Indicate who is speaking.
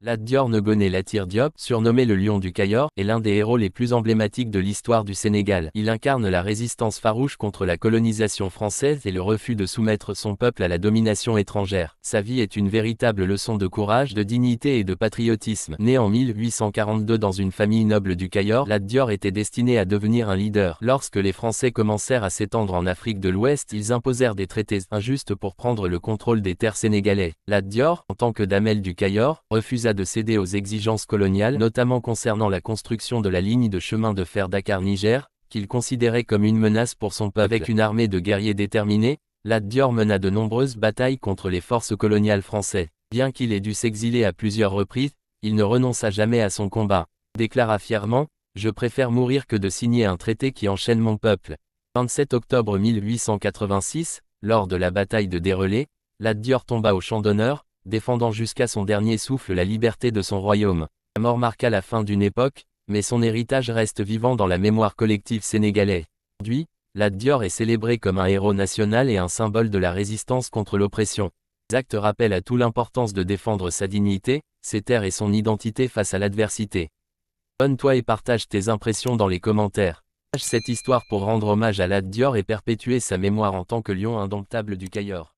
Speaker 1: Lat Dior Ngoné Latyr Diop, surnommé le Lion du Cayor, est l'un des héros les plus emblématiques de l'histoire du Sénégal. Il incarne la résistance farouche contre la colonisation française et le refus de soumettre son peuple à la domination étrangère. Sa vie est une véritable leçon de courage, de dignité et de patriotisme. Né en 1842 dans une famille noble du Cayor, Lat Dior était destiné à devenir un leader. Lorsque les Français commencèrent à s'étendre en Afrique de l'Ouest, ils imposèrent des traités injustes pour prendre le contrôle des terres sénégalais. Lat Dior, en tant que damel du Cayor, refusa de céder aux exigences coloniales, notamment concernant la construction de la ligne de chemin de fer Dakar-Niger, qu'il considérait comme une menace pour son peuple. Avec une armée de guerriers déterminés, Lat Dior mena de nombreuses batailles contre les forces coloniales françaises. Bien qu'il ait dû s'exiler à plusieurs reprises, il ne renonça jamais à son combat. Il déclara fièrement « Je préfère mourir que de signer un traité qui enchaîne mon peuple ». 27 octobre 1886, lors de la bataille de Dérelé, Lat Dior tomba au champ d'honneur, défendant jusqu'à son dernier souffle la liberté de son royaume. Sa mort marqua la fin d'une époque, mais son héritage reste vivant dans la mémoire collective sénégalaise. Aujourd'hui, Lat Dior est célébré comme un héros national et un symbole de la résistance contre l'oppression. Ses actes rappellent à tout l'importance de défendre sa dignité, ses terres et son identité face à l'adversité. Abonne-toi et partage tes impressions dans les commentaires. Partage cette histoire pour rendre hommage à Lat Dior et perpétuer sa mémoire en tant que lion indomptable du Cayor.